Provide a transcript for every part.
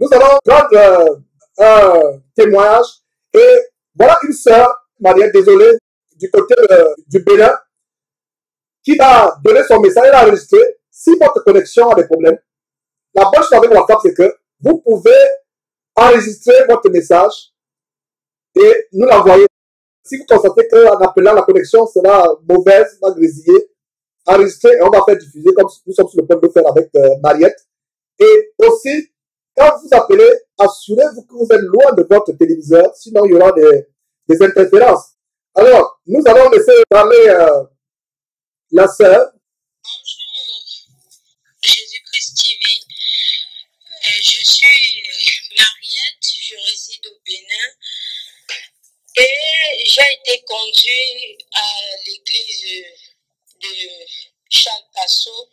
nous allons prendre un témoignage. Et voilà une sœur, Mariette, désolée, du côté du Bénin, qui va donner son message, elle a enregistré. Si votre connexion a des problèmes, la bonne chose avec WhatsApp, c'est que vous pouvez enregistrer votre message et nous l'envoyer. Si vous constatez qu'en appelant, la connexion sera mauvaise, va grésiller, enregistrer et on va faire diffuser comme nous sommes sur le point de le faire avec Mariette. Et aussi, quand vous appelez, assurez-vous que vous êtes loin de votre téléviseur, sinon il y aura des interférences. Alors, nous allons laisser parler la sœur. Bonjour, Jésus-Christ TV. Je suis Mariette, je réside au Bénin et j'ai été conduite à l'église de Charles Passot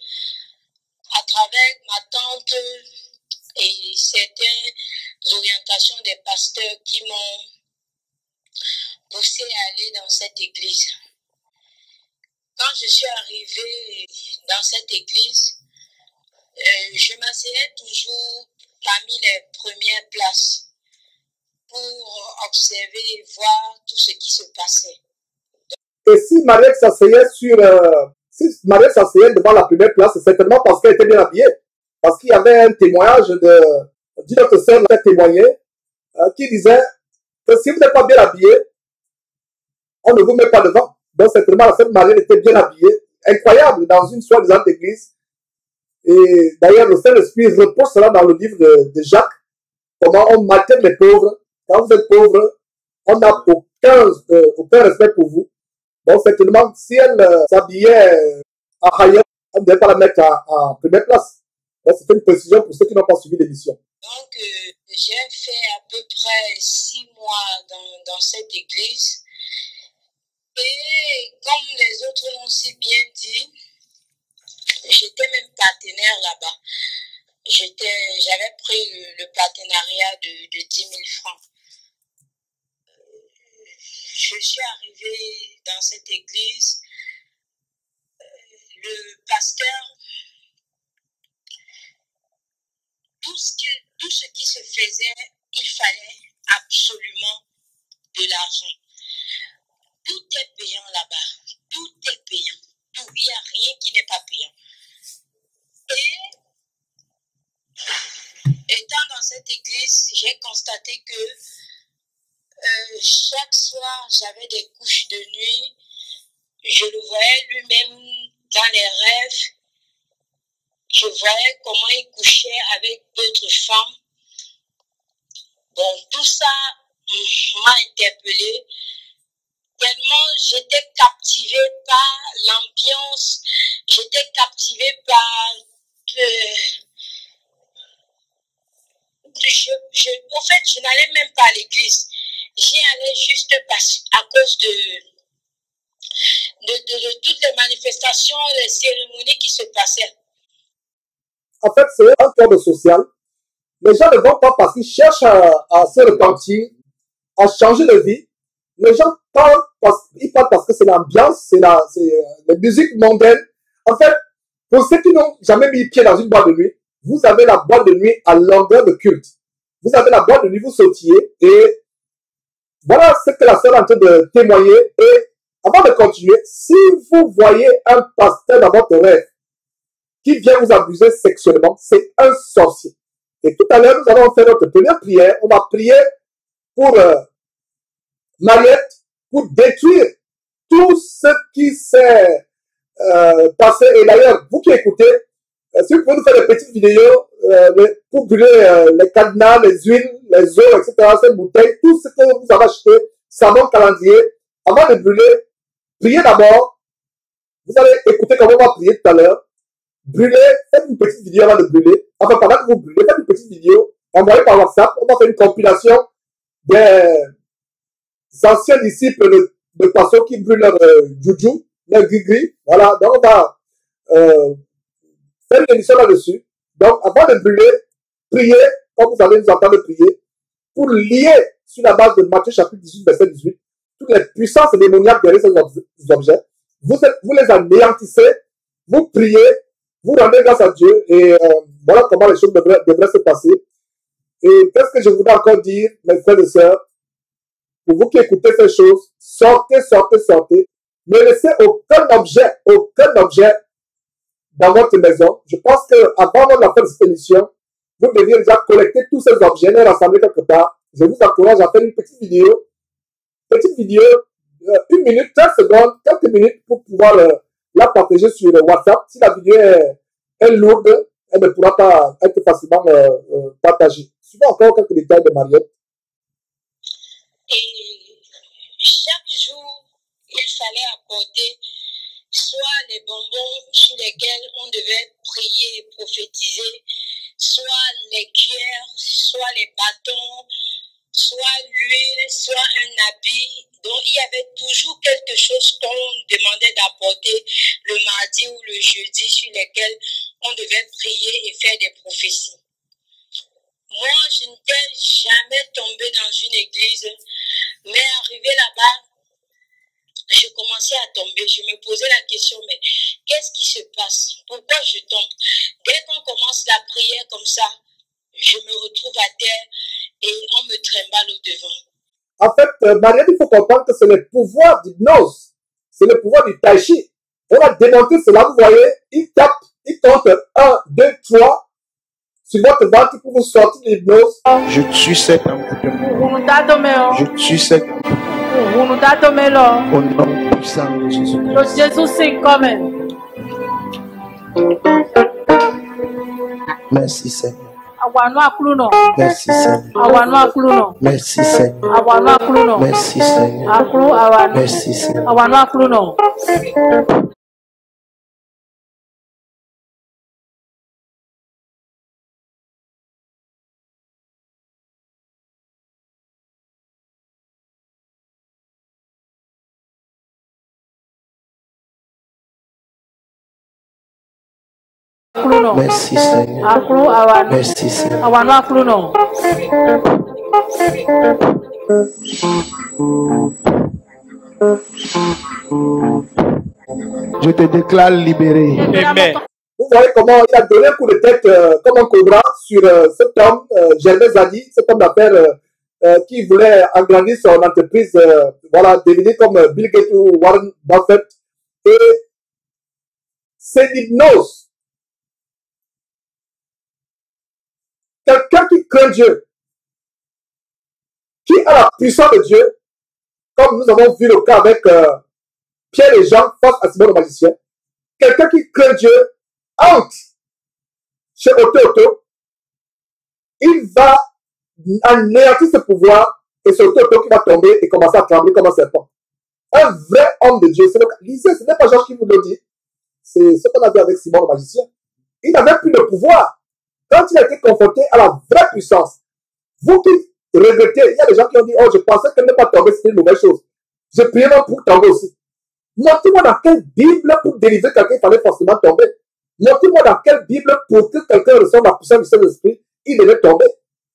à travers ma tante et certaines orientations des pasteurs qui m'ont poussé à aller dans cette église. Quand je suis arrivée dans cette église, je m'asseyais toujours parmi les premières places pour observer et voir tout ce qui se passait. Et si Mariette s'asseyait devant la première place, c'est certainement parce qu'elle était bien habillée. Parce qu'il y avait un témoignage d'une autre sœur qui a témoigné, qui disait que si vous n'êtes pas bien habillé, on ne vous met pas devant. Donc, certainement, la sœur Mariette était bien habillée. Incroyable, dans une soi-disant église. Et d'ailleurs, le Saint-Esprit repose cela dans le livre de Jacques. Comment on maltraite les pauvres. Quand vous êtes pauvre, on n'a aucun respect pour vous. Donc, certainement, si elle s'habillait à ailleurs, on ne devait pas la mettre en première place. C'est une précision pour ceux qui n'ont pas suivi l'émission. Donc, j'ai fait à peu près 6 mois dans cette église. Et comme les autres l'ont si bien dit, j'étais même partenaire là-bas. J'avais pris le partenariat de 10 000 francs. Je suis arrivée dans cette église. Le pasteur, tout ce qui se faisait, il fallait absolument de l'argent. Tout est payant là-bas. Tout est payant. Tout. Il n'y a rien qui n'est pas payant. Et étant dans cette église, j'ai constaté que chaque soir, j'avais des couches de nuit. Je le voyais lui-même dans les rêves. Je voyais comment il couchait avec d'autres femmes. Bon, tout ça m'a interpellée. Tellement j'étais captivée par l'ambiance, j'étais captivée par en fait, je n'allais même pas à l'église. J'y allais juste à cause de toutes les manifestations, les cérémonies qui se passaient. En fait, c'est un cadre social. Les gens ne vont pas parce qu'ils cherchent à se repentir, à changer de vie. Les gens parlent parce que c'est l'ambiance, c'est la musique mondaine. En fait, pour ceux qui n'ont jamais mis pied dans une boîte de nuit, vous avez la boîte de nuit à longueur de culte. Vous avez la boîte de nuit, vous sautiez. Et voilà ce que la sœur est en train de témoigner. Et avant de continuer, si vous voyez un pasteur dans votre rêve qui vient vous abuser sexuellement, c'est un sorcier. Et tout à l'heure, nous allons faire notre première prière. On va prier pour Mariette, pour détruire tout ce qui s'est passé. Et d'ailleurs, vous qui écoutez, si vous pouvez nous faire des petites vidéos pour brûler les cadenas, les huiles, les eaux, etc., ces bouteilles, tout ce que vous avez acheté, savon, calendrier, avant de brûler, priez d'abord. Vous allez écouter comment on va prier tout à l'heure. Brûlez, faites une petite vidéo avant de brûler. Enfin, pendant que vous brûlez, faites une petite vidéo, envoyez par WhatsApp. On va faire une compilation des anciens disciples de Passot qui brûlent leur juju, leur gris-gris. Voilà, donc on va faire une émission là-dessus. Donc, avant de brûler, priez, comme vous allez nous entendre prier, pour lier sur la base de Matthieu chapitre 18, verset 18, toutes les puissances démoniaques derrière ces objets. Vous les anéantissez, vous priez, vous rendez grâce à Dieu, et voilà comment les choses devraient se passer. Et qu'est-ce que je voudrais encore dire, mes frères et sœurs, pour vous qui écoutez ces choses, sortez, sortez, sortez. Ne laissez aucun objet dans votre maison. Je pense qu'avant même la fin de cette émission, vous deviez déjà collecter tous ces objets, les rassembler quelque part. Je vous encourage à faire une petite vidéo, 1 minute, 30 secondes, quelques minutes pour pouvoir la partager sur WhatsApp. Si la vidéo est lourde, elle ne pourra pas être facilement partagée. Suivons encore quelques détails de Mariette. Et chaque jour, il fallait apporter soit les bonbons sur lesquels on devait prier et prophétiser, soit les cuillères, soit les bâtons, soit l'huile, soit un habit. Donc, il y avait toujours quelque chose qu'on demandait d'apporter le mardi ou le jeudi sur lesquels on devait prier et faire des prophéties. Moi, je n'étais jamais tombée dans une église, mais arrivé là-bas, je commençais à tomber. Je me posais la question, mais qu'est-ce qui se passe? Pourquoi je tombe? Dès qu'on commence la prière comme ça, je me retrouve à terre et on me trimballe au devant. En fait, Mariette, il faut comprendre que c'est le pouvoir d'hypnose. C'est le pouvoir du tai chi. On a démonté cela, vous voyez, il tape, il compte 1, 2, 3 sur votre ventre pour vous sortir de l'hypnose. Je tue cet empoudrement. Je tue cet au nom puissant de Jésus. Merci Seigneur. Merci Seigneur. Merci Seigneur. Merci Seigneur. Merci Seigneur. Merci Seigneur. Merci Seigneur. Je te déclare libéré. Amen. Vous voyez comment il a donné un coup de tête comme un cobra sur cet homme, Gervais Zadi, cet homme d'affaires qui voulait agrandir son entreprise, voilà, devenir comme Bill Gates ou Warren Buffett. Et c'est l'hypnose. Quelqu'un qui craint Dieu, qui a la puissance de Dieu, comme nous avons vu le cas avec Pierre et Jean face à Simon le magicien, quelqu'un qui craint Dieu entre chez Otto, il va anéantir ce pouvoir et c'est Otto qui va tomber et commencer à trembler comme un serpent. Un vrai homme de Dieu, lisez, ce n'est pas Georges qui vous le dit, c'est ce qu'on a vu avec Simon le magicien. Il n'avait plus de pouvoir. Quand il a été confronté à la vraie puissance, vous qui regrettez, il y a des gens qui ont dit, oh, je pensais que ne pas tomber, c'était une mauvaise chose. Je priais même pour tomber aussi. Montrez-moi dans quelle Bible pour délivrer quelqu'un, il fallait forcément tomber. Montrez-moi dans quelle Bible pour que quelqu'un reçoive la puissance du Saint-Esprit, il devait tomber.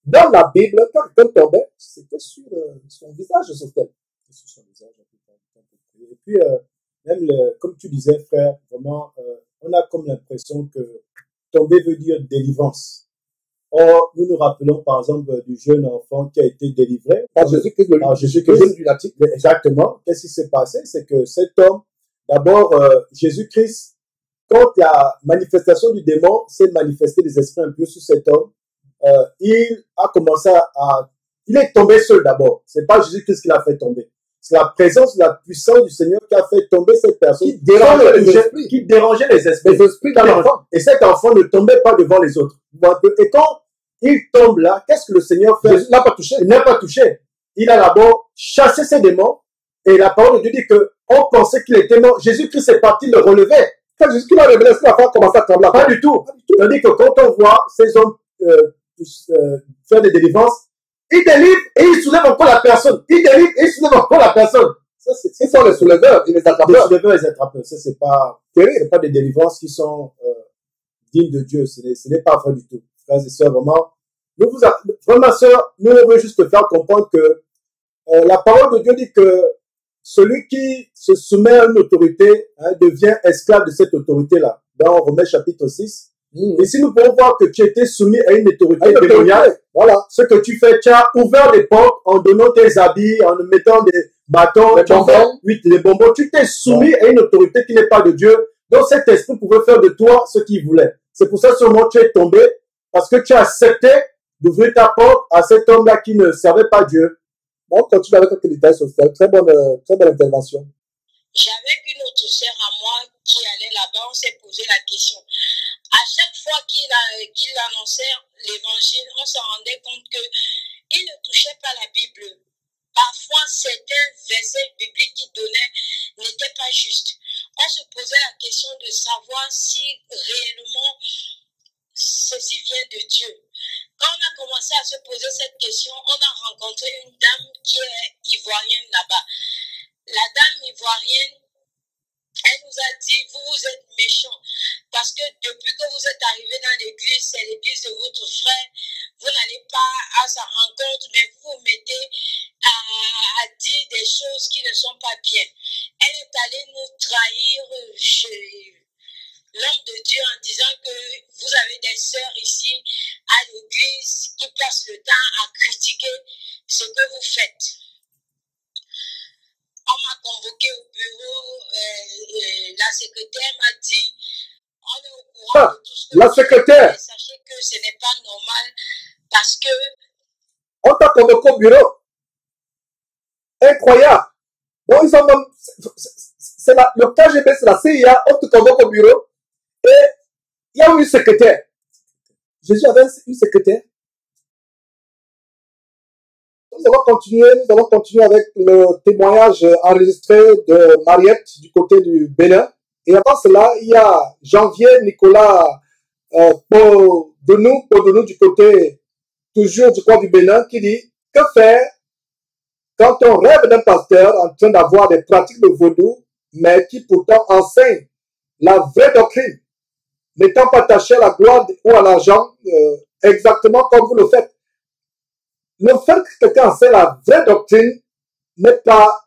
Dans la Bible, quand quelqu'un tombait, c'était sur son visage, sur son visage. Et puis, même, comme tu disais, frère, vraiment, on a comme l'impression que tomber veut dire délivrance. Or, nous nous rappelons par exemple du jeune enfant qui a été délivré par Jésus-Christ, le lunatique. Exactement. Qu'est-ce qui s'est passé? C'est que cet homme, d'abord, Jésus-Christ, quand la manifestation du démon s'est manifestée des esprits impurs sur cet homme, il a commencé il est tombé seul d'abord. C'est pas Jésus-Christ qui l'a fait tomber. C'est la présence, la puissance du Seigneur qui a fait tomber cette personne. Qui dérangeait les esprits. Les esprits dans l'enfant. Et cet enfant ne tombait pas devant les autres. Et quand il tombe là, qu'est-ce que le Seigneur fait? Il n'a pas touché. Il n'a pas touché. Il a d'abord chassé ses démons. Et la parole de Dieu dit qu'on pensait qu'il était mort. Jésus-Christ est parti le relever. Quand Jésus-Christ l'a révélé, est-ce que l'enfant commence à trembler? Pas du tout. C'est-à-dire que quand on voit ces hommes faire des délivrances, il délivre et il soulève encore la personne. Il délivre et il soulève encore la personne. Ça, ce sont les souleveurs et les attrapeurs. Les souleveurs et les attrapeurs. Ça, c'est pas terrible. C'est pas des délivrances qui sont dignes de Dieu. Ce n'est pas vrai du tout. Frères et sœurs, vraiment. Vraiment, sœurs, nous, on veut juste faire comprendre que la parole de Dieu dit que celui qui se soumet à une autorité devient esclave de cette autorité-là. Dans Romains chapitre 6, Ici, nous pouvons voir que tu étais soumis à une autorité démoniaque. Voilà. Ce que tu fais, tu as ouvert les portes en donnant tes habits, en mettant des bâtons, les bonbons. Tu t'es soumis à une autorité qui n'est pas de Dieu. Donc, cet esprit pouvait faire de toi ce qu'il voulait. C'est pour ça sûrement tu es tombé, parce que tu as accepté d'ouvrir ta porte à cet homme-là qui ne servait pas Dieu. On continue avec quelques détails sur ça. Très bonne intervention. J'avais une autre sœur à moi qui allait là-bas, on s'est posé la question. À chaque fois qu'il annonçait l'évangile, on se rendait compte qu'il ne touchait pas la Bible. Parfois, certains versets bibliques qu'il donnait n'étaient pas justes. On se posait la question de savoir si réellement ceci vient de Dieu. Quand on a commencé à se poser cette question, on a rencontré une dame qui est ivoirienne là-bas. La dame ivoirienne, elle nous a dit, vous êtes méchants, parce que depuis que vous êtes arrivés dans l'église, c'est l'église de votre frère, vous n'allez pas à sa rencontre, mais vous vous mettez à dire des choses qui ne sont pas bien. Elle est allée nous trahir chez l'homme de Dieu en disant que vous avez des sœurs ici à l'église qui passent le temps à critiquer ce que vous faites. On m'a convoqué au bureau, la secrétaire m'a dit, on est au courant de tout ce que la secrétaire. Sachez que ce n'est pas normal parce que... On t'a convoqué au bureau. Incroyable. Bon, ils ont même... C'est le KGB, c'est la CIA, on te convoque au bureau. Et il y a une secrétaire. Jésus avait une secrétaire. Nous allons continuer avec le témoignage enregistré de Mariette du côté du Bénin. Et avant cela, il y a Janvier Nicolas pour nous du côté toujours du coin du Bénin qui dit que faire quand on rêve d'un pasteur en train d'avoir des pratiques de vaudou, mais qui pourtant enseigne la vraie doctrine, n'étant pas attaché à la gloire ou à l'argent, exactement comme vous le faites. Le fait que quelqu'un enseigne la vraie doctrine n'est pas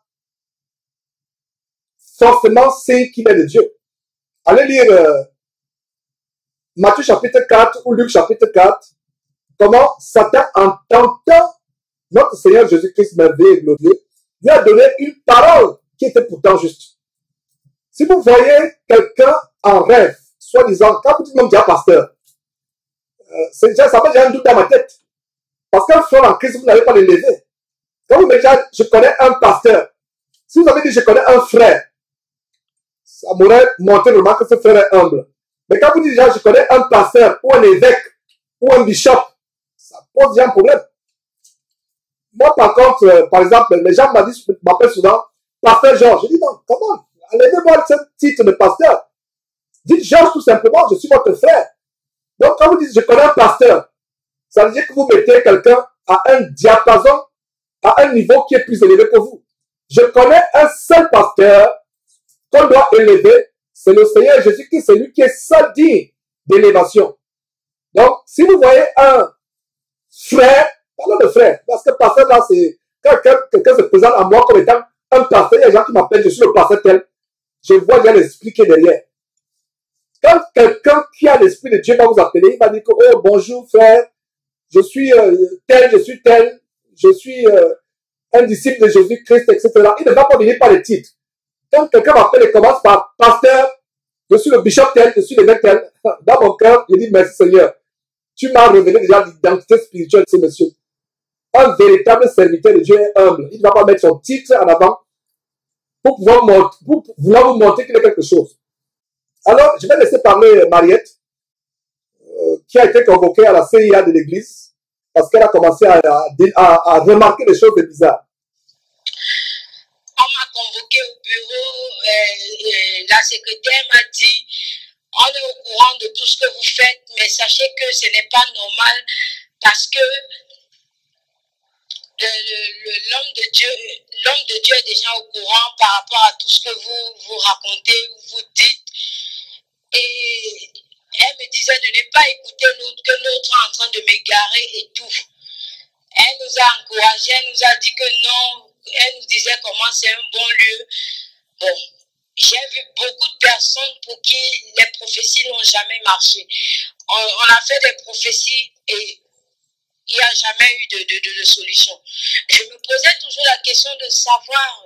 forcément signe qu'il est de Dieu. Allez lire Matthieu chapitre 4 ou Luc chapitre 4, comment Satan, en tentant notre Seigneur Jésus-Christ merveilleux et glorieux, lui a donné une parole qui était pourtant juste. Si vous voyez quelqu'un en rêve, soi-disant, quand vous dites même déjà pasteur, ça fait déjà un doute dans ma tête. Parce qu'un frère en Christ, vous n'avez pas l'élevé. Quand vous me dites, je connais un pasteur, si vous avez dit, je connais un frère, ça m'aurait montré vraiment que ce frère est humble. Mais quand vous dites déjà, je connais un pasteur, ou un évêque, ou un bishop, ça pose déjà un problème. Moi, par contre, par exemple, les gens m'appellent souvent pasteur Georges. Je dis non, comment? Enlevez-moi ce titre de pasteur. Dites Georges tout simplement, je suis votre frère. Donc, quand vous dites, je connais un pasteur, ça veut dire que vous mettez quelqu'un à un diapason, à un niveau qui est plus élevé que vous. Je connais un seul pasteur qu'on doit élever, c'est le Seigneur Jésus-Christ, c'est lui qui est seul digne d'élévation. Donc, si vous voyez un frère, parlons de frère, parce que pasteur là, c'est quand quelqu'un se présente à moi comme étant un pasteur, il y a des gens qui m'appellent, je suis le pasteur tel, je vois déjà l'expliquer derrière. Quand quelqu'un qui a l'esprit de Dieu va vous appeler, il va dire que, oh, bonjour frère, je suis tel, je suis un disciple de Jésus-Christ, etc. Il ne va pas venir par les titres. Quand quelqu'un m'appelle et commence par pasteur, je suis le bishop tel, je suis l'évêque tel, dans mon cœur, je dis merci Seigneur. Tu m'as révélé déjà l'identité spirituelle de ce monsieur. Un véritable serviteur de Dieu est humble. Il ne va pas mettre son titre en avant pour vouloir vous montrer qu'il est quelque chose. Alors, je vais laisser parler Mariette, qui a été convoquée à la CIA de l'église, parce qu'elle a commencé à remarquer des choses bizarres. On m'a convoqué au bureau, la secrétaire m'a dit, on est au courant de tout ce que vous faites, mais sachez que ce n'est pas normal parce que l'homme de Dieu est déjà au courant par rapport à tout ce que vous racontez, vous dites. Et elle me disait de ne pas écouter l'autre, que l'autre est en train de m'égarer et tout. Elle nous a encouragés, elle nous a dit que non, elle nous disait comment c'est un bon lieu. Bon, j'ai vu beaucoup de personnes pour qui les prophéties n'ont jamais marché. on a fait des prophéties et il n'y a jamais eu de solution. Je me posais toujours la question de savoir,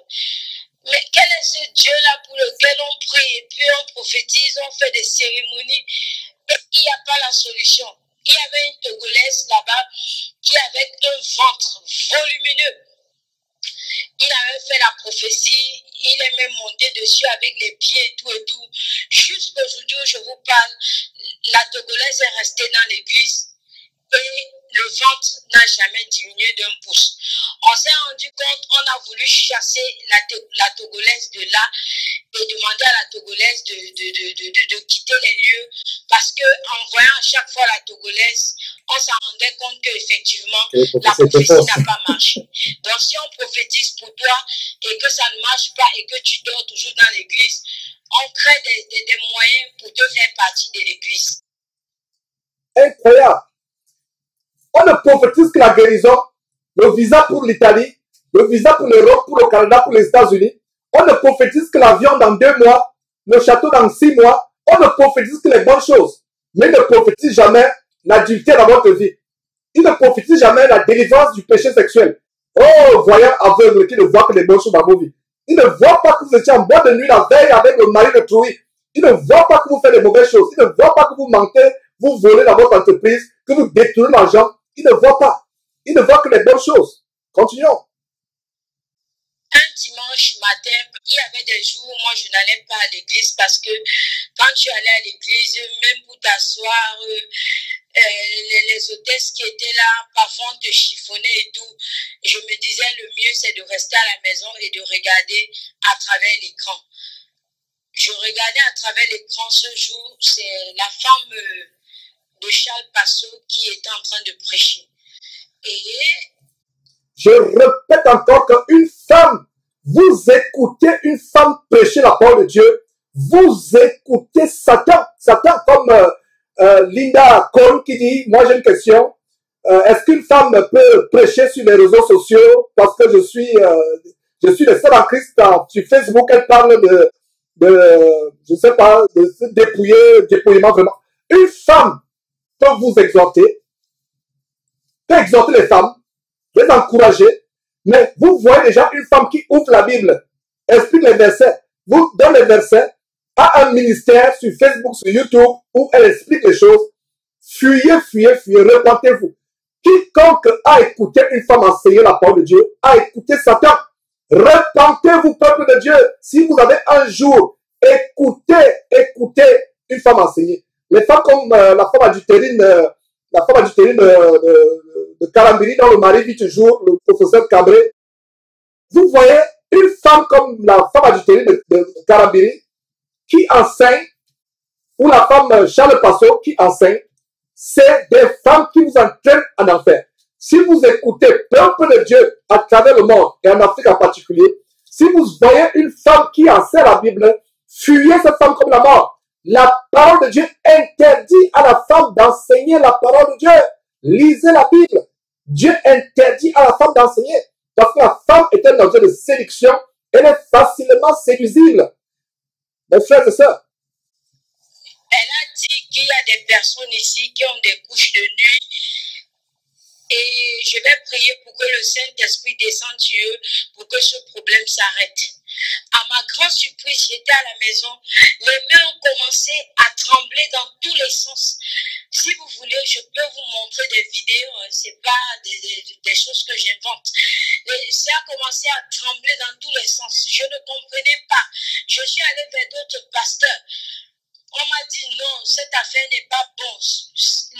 mais quel est ce Dieu-là pour lequel on prie et puis on prophétise, on fait des cérémonies et il n'y a pas la solution. Il y avait une Togolaise là-bas qui avait un ventre volumineux. Il avait fait la prophétie, il est même monté dessus avec les pieds et tout. Jusqu'aujourd'hui où je vous parle, la Togolaise est restée dans l'église et le ventre n'a jamais diminué d'un pouce. On s'est rendu compte, on a voulu chasser la Togolaise de là et demander à la Togolaise de quitter les lieux parce qu'en voyant à chaque fois la Togolaise, on s'en rendait compte qu'effectivement, la prophétie n'a pas marché. Donc si on prophétise pour toi et que ça ne marche pas et que tu dors toujours dans l'église, on crée des moyens pour te faire partie de l'église. Incroyable. On ne prophétise que la guérison, le visa pour l'Italie, le visa pour l'Europe, pour le Canada, pour les États-Unis. On ne prophétise que l'avion dans 2 mois, le château dans 6 mois. On ne prophétise que les bonnes choses. Mais il ne prophétise jamais l'adultère dans votre vie. Il ne prophétise jamais la délivrance du péché sexuel. Oh, voyant aveugle qui ne voit que les bonnes choses dans vos vies. Il ne voit pas que vous étiez en boîte de nuit la veille avec le mari de Trouille. Il ne voit pas que vous faites des mauvaises choses. Il ne voit pas que vous mentez, vous volez dans votre entreprise, que vous détournez l'argent. Il ne voit pas. Il ne voit que les bonnes choses. Continuons. Un dimanche matin, il y avait des jours où moi je n'allais pas à l'église parce que quand tu allais à l'église, même pour t'asseoir, les hôtesses qui étaient là, parfois on te chiffonnait et tout. Je me disais le mieux c'est de rester à la maison et de regarder à travers l'écran. Je regardais à travers l'écran ce jour, c'est la femme de Charles Passot qui était en train de prêcher. Et je répète encore qu'une femme, vous écoutez une femme prêcher la parole de Dieu, vous écoutez Satan. Satan comme Linda Cole qui dit, moi j'ai une question, est-ce qu'une femme peut prêcher sur les réseaux sociaux parce que je suis le seul en Christ sur Facebook, elle parle je sais pas, de se dépouillement vraiment. Une femme peut vous exhorter, peut exhorter les femmes, les encourager, mais vous voyez déjà une femme qui ouvre la Bible, explique les versets, vous donne les versets, a un ministère sur Facebook, sur YouTube, où elle explique les choses. Fuyez, repentez-vous. Quiconque a écouté une femme enseigner la parole de Dieu, a écouté Satan. Repentez-vous, peuple de Dieu. Si vous avez un jour écoutez une femme enseigner. Les femmes comme la femme adultérine de Karambiri, dont le mari vit toujours, le professeur Cabré. Vous voyez une femme comme la femme adultérine de Karambiri qui enseigne, ou la femme Charles Passot qui enseigne, c'est des femmes qui vous entraînent en enfer. Si vous écoutez peuple de Dieu à travers le monde, et en Afrique en particulier, si vous voyez une femme qui enseigne la Bible, fuyez cette femme comme la mort. La parole de Dieu interdit à la femme d'enseigner la parole de Dieu. Lisez la Bible. Dieu interdit à la femme d'enseigner. Parce que la femme est un objet de séduction. Elle est facilement séduisible. Mes frères et sœurs. Elle a dit qu'il y a des personnes ici qui ont des couches de nuit. Et je vais prier pour que le Saint-Esprit descende sur eux, pour que ce problème s'arrête. À ma grande surprise, j'étais à la maison. Les mains ont commencé à trembler dans tous les sens. Si vous voulez, je peux vous montrer des vidéos. C'est pas des choses que j'invente. Ça a commencé à trembler dans tous les sens. Je ne comprenais pas. Je suis allée vers d'autres pasteurs. On m'a dit non, cette affaire n'est pas bonne.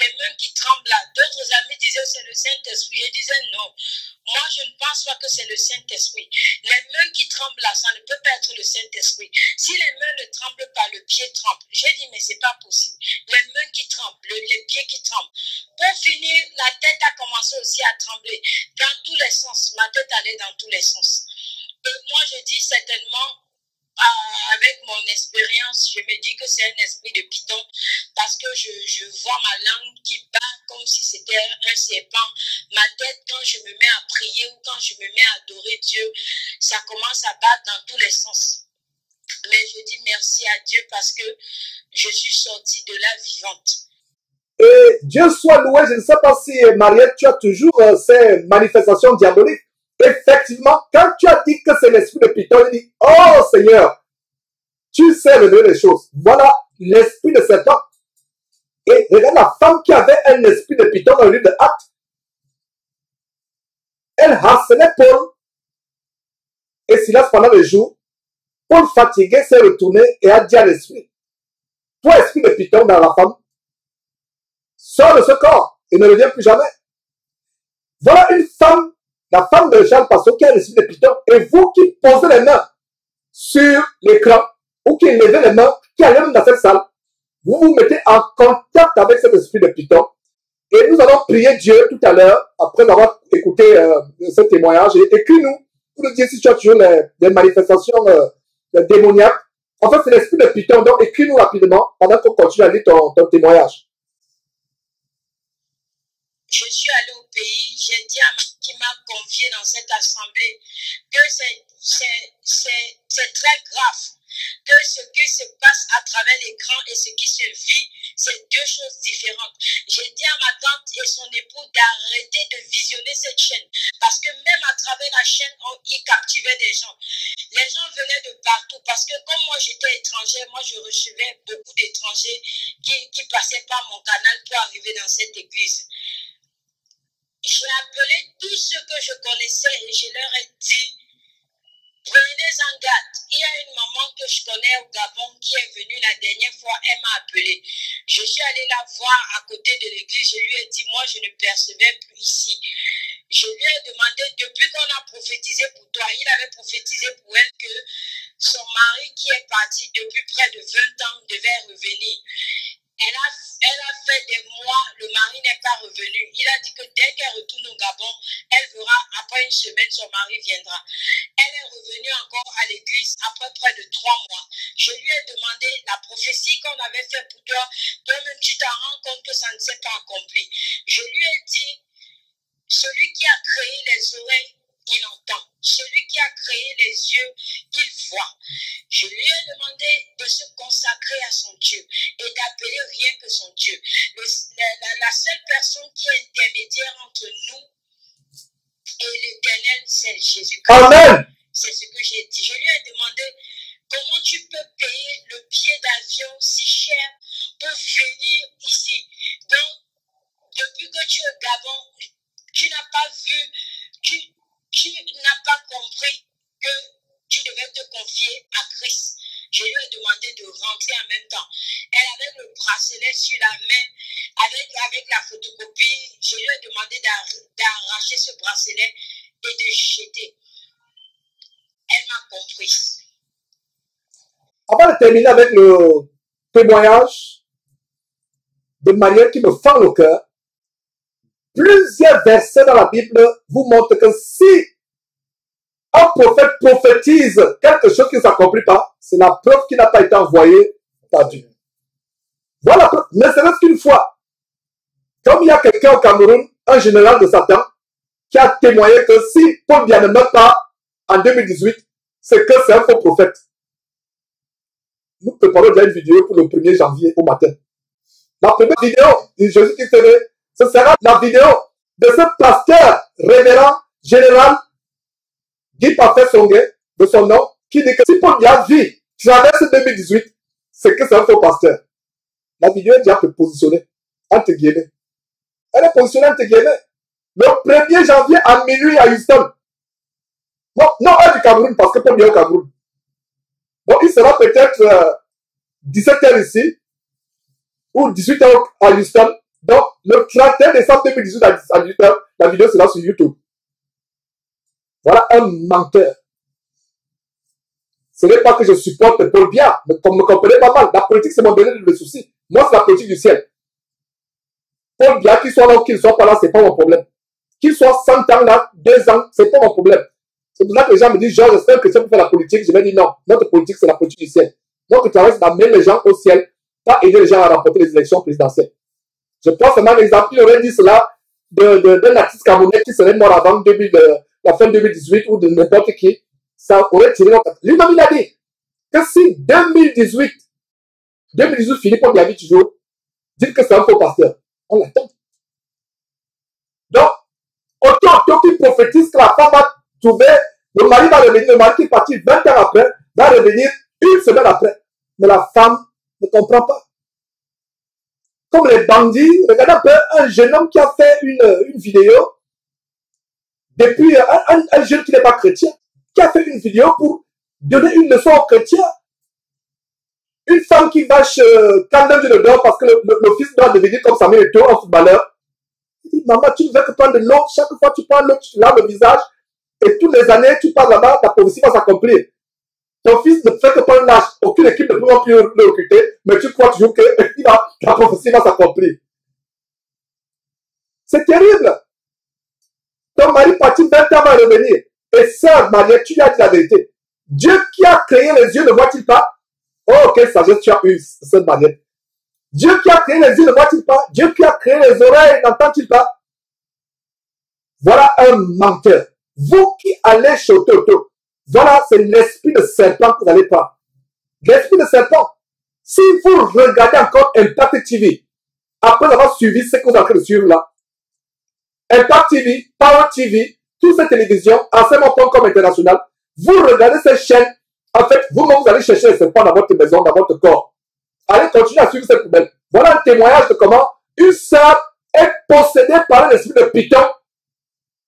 Les mains qui tremblent là. D'autres amis disaient c'est le Saint-Esprit. Je disais non. Moi, je ne pense pas que c'est le Saint-Esprit. Les mains qui tremblent là, ça ne peut pas être le Saint-Esprit. Si les mains ne tremblent pas, le pied tremble. J'ai dit mais c'est pas possible. Les mains qui tremblent, les pieds qui tremblent. Pour finir, la tête a commencé aussi à trembler. Dans tous les sens. Ma tête allait dans tous les sens. Et moi, je dis certainement, avec mon expérience, je me dis que c'est un esprit de python parce que je vois ma langue qui bat comme si c'était un serpent. Ma tête, quand je me mets à prier ou quand je me mets à adorer Dieu, ça commence à battre dans tous les sens. Mais je dis merci à Dieu parce que je suis sortie de là vivante. Et Dieu soit loué, je ne sais pas si Mariette, tu as toujours ces manifestations diaboliques. Effectivement, quand tu as dit que c'est l'esprit de Python, il dit, oh Seigneur, tu sais révéler les choses. Voilà l'esprit de Satan. Et regarde la femme qui avait un esprit de Python dans le livre de Actes. Elle harcelait Paul et Silas pendant le jour. Paul fatigué s'est retourné et a dit à l'esprit, toi esprit de Python dans la femme, sors de ce corps et ne reviens plus jamais. Voilà une femme, la femme de Charles Passeau qui a l'esprit de Python. Et vous qui posez les mains sur l'écran ou qui levez les mains, qui allez même dans cette salle, vous vous mettez en contact avec cet esprit de Python. Et nous allons prier Dieu tout à l'heure, après avoir écouté ce témoignage. Et écris-nous pour nous dire si tu as toujours des manifestations démoniaques. En fait, c'est l'esprit de Python. Donc, écris-nous rapidement pendant qu'on continue à lire ton témoignage. Je suis allée au pays, j'ai dit à qui m'a confié dans cette assemblée que c'est très grave, que ce qui se passe à travers l'écran et ce qui se vit, c'est deux choses différentes. J'ai dit à ma tante et son époux d'arrêter de visionner cette chaîne, parce que même à travers la chaîne, ils captivaient des gens. Les gens venaient de partout, parce que comme moi j'étais étrangère, moi je recevais beaucoup d'étrangers qui passaient par mon canal pour arriver dans cette église. J'ai appelé tous ceux que je connaissais et je leur ai dit, prenez-en garde. Il y a une maman que je connais au Gabon qui est venue la dernière fois, elle m'a appelé. Je suis allée la voir à côté de l'église, je lui ai dit, moi je ne percevais plus ici. Je lui ai demandé, depuis qu'on a prophétisé pour toi, il avait prophétisé pour elle que son mari qui est parti depuis près de 20 ans devait revenir. Elle a fait des mois, le mari n'est pas revenu. Il a dit que dès qu'elle retourne au Gabon, elle verra, après une semaine, son mari viendra. Elle est revenue encore à l'église après près de 3 mois. Je lui ai demandé la prophétie qu'on avait faite pour toi, toi-même tu t'en rends compte que ça ne s'est pas accompli. Je lui ai dit, celui qui a créé les oreilles, il entend. Celui qui a créé les yeux, il voit. Je lui ai demandé de se consacrer à son Dieu et d'appeler rien que son Dieu. La seule personne qui est intermédiaire entre nous et l'Éternel, c'est Jésus-Christ. Amen. C'est ce que j'ai dit. Je lui ai demandé comment tu peux payer le billet d'avion si cher pour venir ici. Donc, depuis que tu es au Gabon, tu n'as pas vu, tu n'as pas compris que tu devais te confier à Christ. Je lui ai demandé de rentrer en même temps. Elle avait le bracelet sur la main, avec la photocopie. Je lui ai demandé d'arracher ce bracelet et de jeter. Elle m'a compris. Avant de terminer avec le témoignage de manière qui me fend le cœur, plusieurs versets dans la Bible vous montrent que si un prophète prophétise quelque chose qui ne s'accomplit pas, c'est la preuve qu'il n'a pas été envoyé par Dieu. Voilà, ne serait-ce qu'une fois. Comme il y a quelqu'un au Cameroun, un général de Satan, qui a témoigné que si Paul Biya ne meurt pas en 2018, c'est que c'est un faux prophète. Nous préparons déjà une vidéo pour le 1er janvier au matin. La première vidéo de Jésus-Christ, ce sera la vidéo de ce pasteur révérend général Guy Parfait Songué, de son nom, qui dit que si Paul Biya vit traverse 2018, c'est que c'est un faux pasteur. La vidéo est déjà positionnée entre guillemets. Elle est positionnée entre guillemets. Le 1er janvier à minuit à Houston. Non, elle du Cameroun, parce que Paul Biya est au Cameroun. Donc il sera peut-être 17h ici, ou 18h à Houston. Donc le 31 décembre 2018 à 18h, la vidéo sera sur YouTube. Voilà un menteur. Ce n'est pas que je supporte Paul Biya, mais comme me comprenez pas mal, la politique c'est mon domaine de souci. Moi c'est la politique du ciel. Paul Biya, qu'il soit là ou qu'il ne soit pas là, c'est pas mon problème. Qu'il soit 100 ans là, 2 ans, c'est pas mon problème. C'est pour ça que les gens me disent, Georges, c'est que c'est pour faire la politique. Je vais dire non, notre politique c'est la politique du ciel. Donc tu restes d'amener les gens au ciel, pas aider les gens à remporter les élections présidentielles. Je prends seulement l'exemple, il aurait dit cela d'un artiste camerounais qui serait mort avant la fin 2018 ou de n'importe qui. Ça aurait tiré notre... Lui-même, il a dit que si 2018 finit, Paul Biya vit toujours, dites que c'est un faux pasteur. On l'attend. Donc, autant qui prophétise que la femme va trouver, le mari va revenir, le mari qui est parti 20 ans après, va revenir une semaine après. Mais la femme ne comprend pas. Comme les bandits, regardez un peu un jeune homme qui a fait une vidéo, depuis un jeune qui n'est pas chrétien, qui a fait une vidéo pour donner une leçon aux chrétiens. Une femme qui va quand un Dieu dehors parce que le fils doit devenir comme Samuel Eto'o, un footballeur. Il dit, maman, tu ne veux que prendre de l'eau, chaque fois tu prends l'eau, tu laves le visage, et toutes les années, tu passes là-bas, ta prophétie va s'accomplir. Ton fils ne fait que prendre l'âge, aucune équipe ne pourra plus le recruter, mais tu crois toujours que ta prophétie va s'accomplir. C'est terrible. Ton mari parti 20 ans va revenir. Et sœur Mariette, tu lui as dit la vérité. Dieu qui a créé les yeux ne voit-il pas? Oh, quelle sagesse tu as eue, sœur Mariette. Dieu qui a créé les yeux ne voit-il pas? Dieu qui a créé les oreilles n'entend-il pas? Voilà un menteur. Vous qui allez chez Toto, voilà, c'est l'esprit de serpent que vous allez prendre. L'esprit de serpent. Si vous regardez encore Impact TV, après avoir suivi ce que vous êtes en train de suivre là, Impact TV, Power TV, toutes ces télévisions, enseignement.com international, vous regardez ces chaînes, en fait, vous-même vous allez chercher les serpents dans votre maison, dans votre corps. Allez continuer à suivre cette poubelle. Voilà un témoignage de comment une sœur est possédée par l'esprit de Python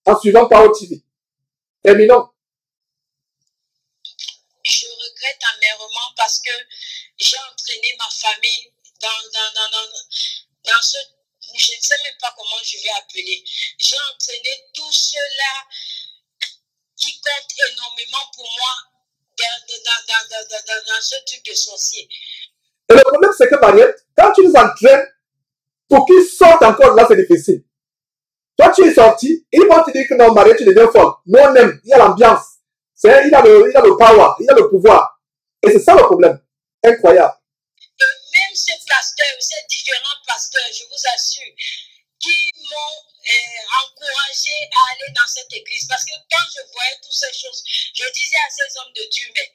en suivant Power TV. Terminons. Je regrette amèrement parce que j'ai entraîné ma famille dans ce... Je ne sais même pas comment je vais appeler. J'ai entraîné tout cela qui compte énormément pour moi dans ce truc de sorcier. Et le problème, c'est que Mariette, quand tu nous entraînes, pour qu'ils sortent encore là, c'est difficile. Toi, tu es sorti, ils vont te dire que non, Mariette, tu deviens folle. Nous, on aime, il y a l'ambiance. Il a le power, il a le pouvoir. Et c'est ça le problème. Incroyable. Et même ces pasteurs, ces différents pasteurs, je vous assure, qui m'ont encouragé à aller dans cette église. Parce que quand je voyais toutes ces choses, je disais à ces hommes de Dieu, mais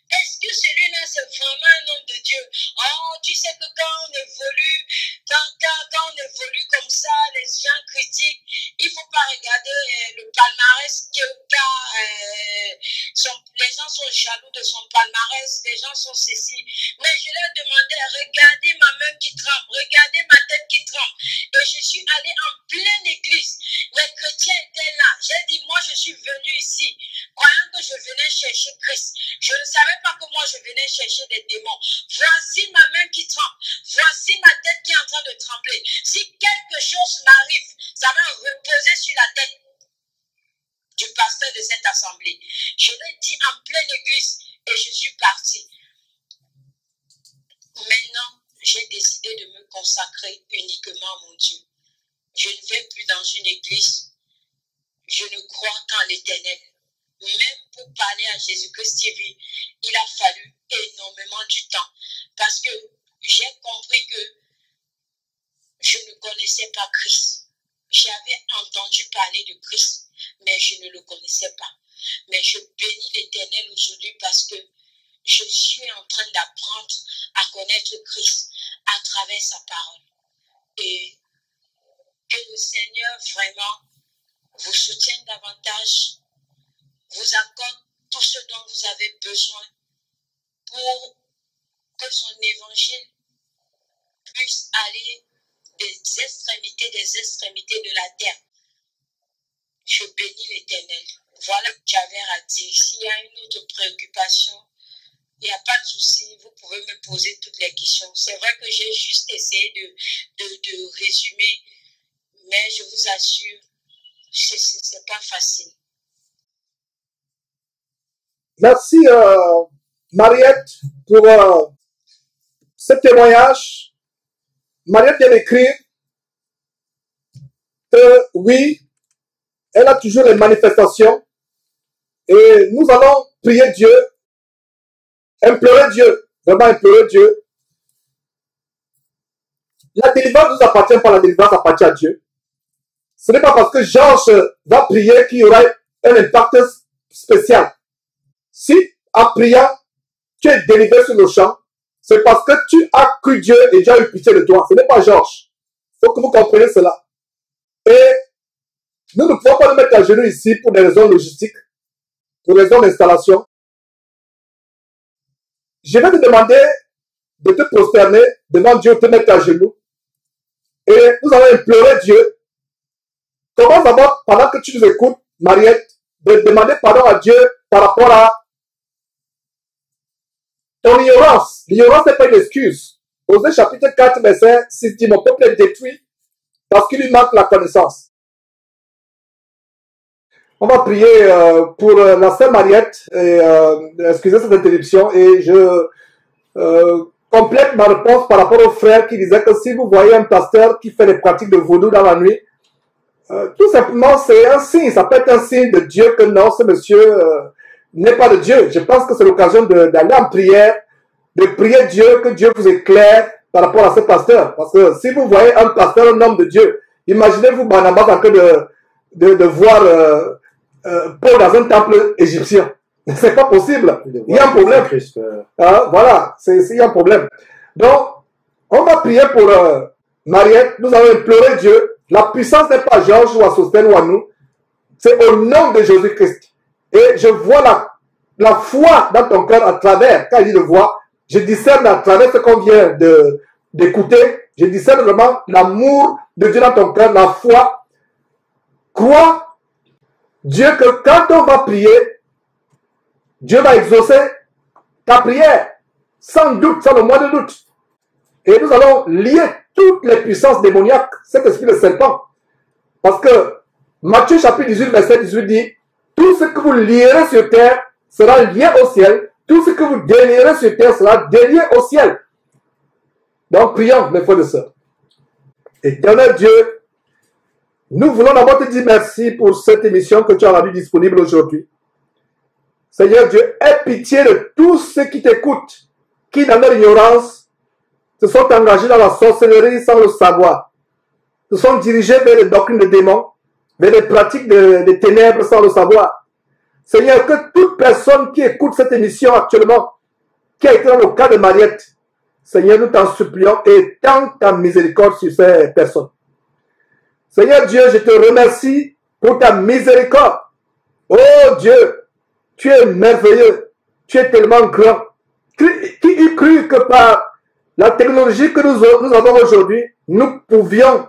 est-ce que celui-là, c'est vraiment un homme de Dieu? Oh, tu sais que quand on évolue, quand on évolue comme ça, les gens critiquent. Il ne faut pas regarder le palmarès les gens sont jaloux de son palmarès, les gens sont ceci. Mais je leur demandais, regardez ma main qui tremble, regardez ma tête qui tremble. Et je suis allée en pleine église. Les chrétiens étaient là. J'ai dit, moi je suis venu ici, croyant que je venais chercher Christ. Je ne savais pas que moi je venais chercher des démons. Voici ma main qui tremble. Voici ma tête qui est en train de trembler. Si quelque chose m'arrive, ça va reposer sur la tête du pasteur de cette assemblée. Je l'ai dit en pleine église et je suis parti. Maintenant, j'ai décidé de me consacrer uniquement à mon Dieu. Je ne vais plus dans une église. Je ne crois qu'en l'Éternel. Même pour parler à Jésus-Christ TV, il a fallu énormément du temps. Parce que j'ai compris que je ne connaissais pas Christ. J'avais entendu parler de Christ, mais je ne le connaissais pas. Mais je bénis l'Éternel aujourd'hui parce que je suis en train d'apprendre à connaître Christ à travers sa parole. Et que le Seigneur vraiment vous soutienne davantage, vous accorde tout ce dont vous avez besoin pour que son évangile puisse aller des extrémités de la terre. Je bénis l'Éternel. Voilà ce que j'avais à dire. S'il y a une autre préoccupation, il n'y a pas de souci, vous pouvez me poser toutes les questions. C'est vrai que j'ai juste essayé de résumer, mais je vous assure, c'est pas facile. Merci Mariette pour ce témoignage. Mariette vient d'écrire que oui, elle a toujours les manifestations et nous allons prier Dieu, implorer Dieu, vraiment implorer Dieu. La délivrance ne nous appartient pas, la délivrance appartient à Dieu. Ce n'est pas parce que Georges va prier qu'il y aura un impact spécial. Si en priant, tu es délivré sur le champ, c'est parce que tu as cru Dieu et Dieu a eu pitié de toi. Ce n'est pas Georges. faut que vous compreniez cela. Et nous ne pouvons pas nous mettre à genoux ici pour des raisons logistiques, pour des raisons d'installation. Je vais te demander de te prosterner devant Dieu, te mettre à genoux. Et nous allons implorer Dieu. Commence d'abord, pendant que tu nous écoutes, Mariette, de demander pardon à Dieu par rapport à ton ignorance. L'ignorance n'est pas une excuse. Osée chapitre 4, verset 6 dit, mon peuple est détruit parce qu'il lui manque la connaissance. On va prier pour la sœur Mariette. Excusez cette interruption. Et je complète ma réponse par rapport au frère qui disait que si vous voyez un pasteur qui fait des pratiques de vaudou dans la nuit, tout simplement c'est un signe. Ça peut être un signe de Dieu que non, ce monsieur n'est pas de Dieu. Je pense que c'est l'occasion d'aller en prière, de prier Dieu, que Dieu vous éclaire par rapport à ce pasteur. Parce que si vous voyez un pasteur, un homme de Dieu, imaginez-vous Barnabas en train de voir Paul dans un temple égyptien. C'est pas possible. Il y a un problème. Voilà, il y a un problème. Donc, on va prier pour Mariette. Nous allons implorer Dieu. La puissance n'est pas à Georges ou à Sostène ou à nous. C'est au nom de Jésus-Christ. Et je vois la foi dans ton cœur à travers, quand il dit de voix, je discerne à travers ce qu'on vient d'écouter, je discerne vraiment l'amour de Dieu dans ton cœur, la foi. Crois, Dieu, que quand on va prier, Dieu va exaucer ta prière, sans doute, sans le moindre doute. Et nous allons lier toutes les puissances démoniaques, cet esprit de serpent. Parce que Matthieu chapitre 18, verset 18 dit, tout ce que vous lierez sur terre sera lié au ciel, tout ce que vous délierez sur terre sera délié au ciel. Donc prions, mes frères et sœurs. Éternel Dieu, nous voulons d'abord te dire merci pour cette émission que tu as rendue disponible aujourd'hui. Seigneur Dieu, aie pitié de tous ceux qui t'écoutent, qui dans leur ignorance se sont engagés dans la sorcellerie sans le savoir, se sont dirigés vers les doctrines de démons, vers les pratiques des ténèbres sans le savoir. Seigneur, que toute personne qui écoute cette émission actuellement, qui a été dans le cas de Mariette, Seigneur, nous t'en supplions, étends ta miséricorde sur ces personnes. Seigneur Dieu, je te remercie pour ta miséricorde. Oh Dieu, tu es merveilleux, tu es tellement grand. Qui eût cru que par la technologie que nous avons aujourd'hui, nous pouvions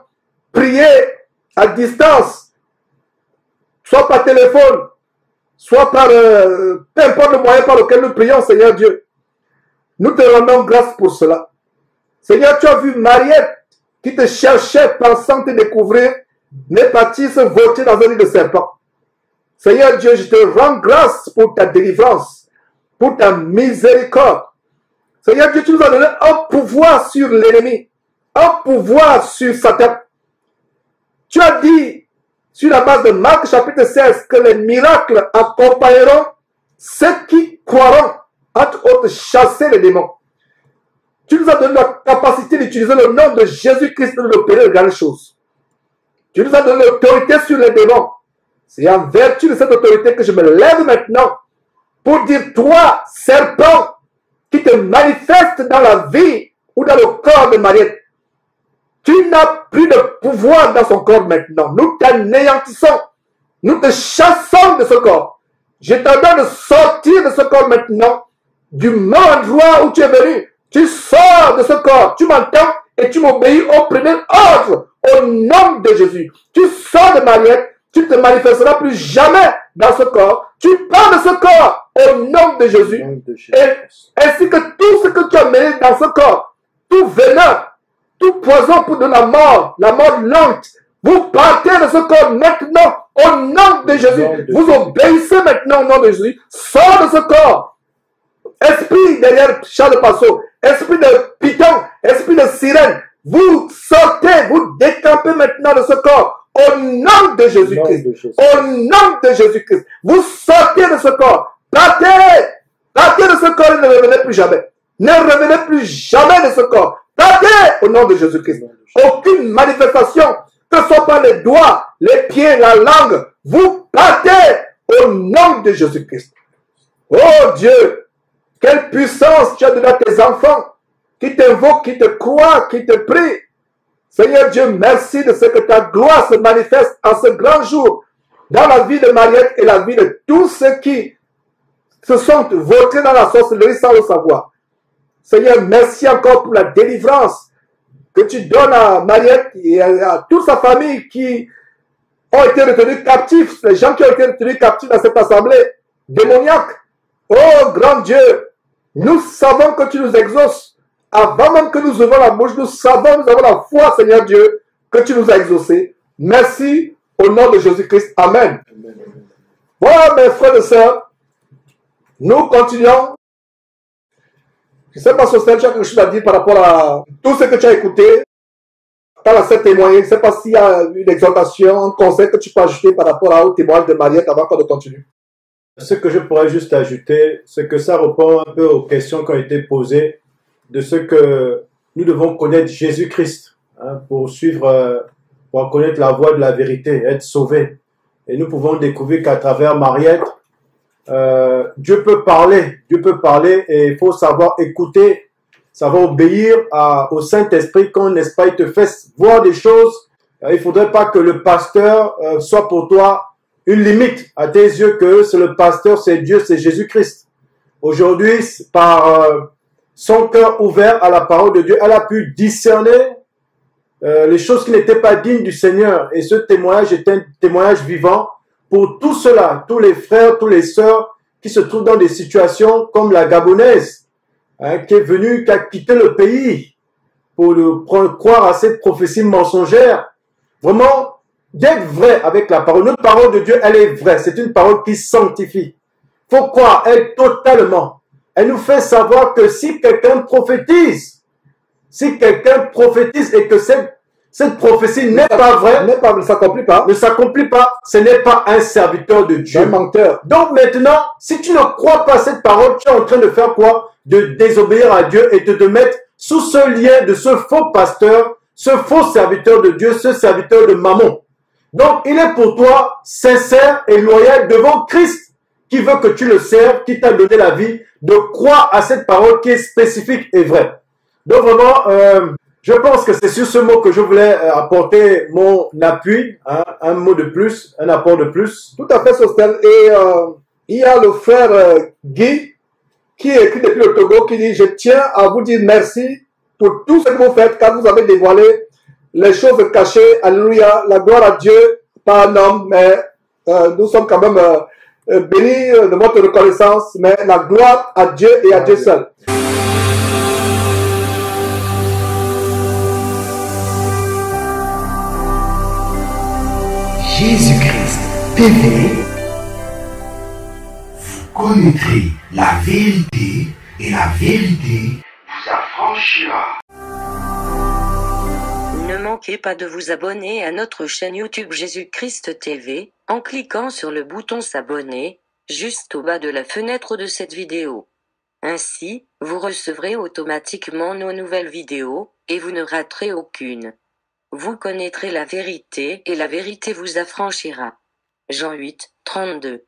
prier à distance, soit par téléphone, soit par peu importe le moyen par lequel nous prions, Seigneur Dieu. Nous te rendons grâce pour cela. Seigneur, tu as vu Mariette qui te cherchait pensant te découvrir, n'est partie se voter dans un lit de serpent. Seigneur Dieu, je te rends grâce pour ta délivrance, pour ta miséricorde. Seigneur Dieu, tu nous as donné un pouvoir sur l'ennemi, un pouvoir sur Satan. Tu as dit, sur la base de Marc chapitre 16, que les miracles accompagneront ceux qui croiront, entre autres, chasser les démons. Tu nous as donné la capacité d'utiliser le nom de Jésus-Christ pour opérer de grandes choses. Tu nous as donné l'autorité sur les démons. C'est en vertu de cette autorité que je me lève maintenant pour dire, toi, serpent, qui te manifeste dans la vie ou dans le corps de Mariette, tu n'as plus de pouvoir dans son corps maintenant. Nous t'anéantissons. Nous te chassons de ce corps. Je t'ordonne de sortir de ce corps maintenant, du même endroit où tu es venu. Tu sors de ce corps. Tu m'entends et tu m'obéis au premier ordre. Au nom de Jésus. Tu sors de Mariette. Tu ne te manifesteras plus jamais dans ce corps. Tu pars de ce corps au nom de Jésus. Et ainsi que tout ce que tu as mené dans ce corps, tout venin, tout poison pour de la mort lente, vous partez de ce corps maintenant au nom de Jésus. Vous obéissez maintenant au nom de Jésus. Sors de ce corps. Esprit derrière chat de passeau, esprit de python, esprit de sirène, vous sortez, vous décampez maintenant de ce corps. Au nom de Jésus-Christ. Au nom de Jésus-Christ. Vous sortez de ce corps. Partez. Partez de ce corps et ne revenez plus jamais. Ne revenez plus jamais de ce corps. Partez au nom de Jésus-Christ. Aucune manifestation, que ce soit par les doigts, les pieds, la langue, vous partez au nom de Jésus-Christ. Oh Dieu, quelle puissance tu as donné à tes enfants qui t'invoquent, qui te croient, qui te prient. Seigneur Dieu, merci de ce que ta gloire se manifeste en ce grand jour dans la vie de Mariette et la vie de tous ceux qui se sont vautrés dans la sorcellerie sans le savoir. Seigneur, merci encore pour la délivrance que tu donnes à Mariette et à toute sa famille qui ont été retenus captifs, les gens qui ont été retenus captifs dans cette assemblée démoniaque. Oh grand Dieu, nous savons que tu nous exauces. Avant même que nous ouvrons la bouche, nous savons, nous avons la foi, Seigneur Dieu, que tu nous as exaucés. Merci au nom de Jésus-Christ. Amen. Voilà, mes frères et sœurs, nous continuons. Je ne sais pas si tu as quelque chose à dire par rapport à tout ce que tu as écouté. Tu as assez témoigné. Je ne sais pas s'il y a une exhortation, un conseil que tu peux ajouter par rapport au témoignage de Mariette avant qu'on continue. Ce que je pourrais juste ajouter, c'est que ça répond un peu aux questions qui ont été posées de ce que nous devons connaître Jésus-Christ pour suivre, pour connaître la voie de la vérité, être sauvés. Et nous pouvons découvrir qu'à travers Mariette, Dieu peut parler et il faut savoir écouter, savoir obéir au Saint-Esprit quand, n'est-ce pas, il te fait voir des choses. Il ne faudrait pas que le pasteur soit pour toi une limite à tes yeux, que c'est le pasteur, c'est Dieu, c'est Jésus-Christ. Aujourd'hui, par son cœur ouvert à la parole de Dieu, elle a pu discerner les choses qui n'étaient pas dignes du Seigneur. Et ce témoignage est un témoignage vivant pour tout cela, tous les frères, tous les sœurs qui se trouvent dans des situations comme la Gabonaise, qui est venue, qui a quitté le pays pour croire à cette prophétie mensongère. Vraiment, d'être vrai avec la parole. Notre parole de Dieu, elle est vraie. C'est une parole qui sanctifie. Faut croire, elle totalement. Elle nous fait savoir que si quelqu'un prophétise et que cette prophétie n'est pas vraie, ne s'accomplit pas, ce n'est pas un serviteur de Dieu. Un menteur. Donc maintenant, si tu ne crois pas à cette parole, tu es en train de faire quoi? De désobéir à Dieu et de te mettre sous ce lien de ce faux pasteur, ce faux serviteur de Dieu, ce serviteur de Mammon. Donc, il est pour toi sincère et loyal devant Christ, qui veut que tu le serves, qui t'a donné la vie, de croire à cette parole qui est spécifique et vraie. Donc vraiment, je pense que c'est sur ce mot que je voulais apporter mon appui, un mot de plus, un apport de plus. Tout à fait, Sostel. Et il y a le frère Guy, qui écrit depuis le Togo, qui dit « Je tiens à vous dire merci pour tout ce que vous faites, car vous avez dévoilé les choses cachées, alléluia, la gloire à Dieu, pas un homme, mais nous sommes quand même bénis de votre reconnaissance, mais la gloire à Dieu et à Dieu seul. » Jésus-Christ TV, vous connaîtrez la vérité et la vérité vous affranchira. Ne manquez pas de vous abonner à notre chaîne YouTube Jésus-Christ TV, en cliquant sur le bouton s'abonner, juste au bas de la fenêtre de cette vidéo. Ainsi, vous recevrez automatiquement nos nouvelles vidéos, et vous ne raterez aucune. Vous connaîtrez la vérité et la vérité vous affranchira. Jean 8, 32.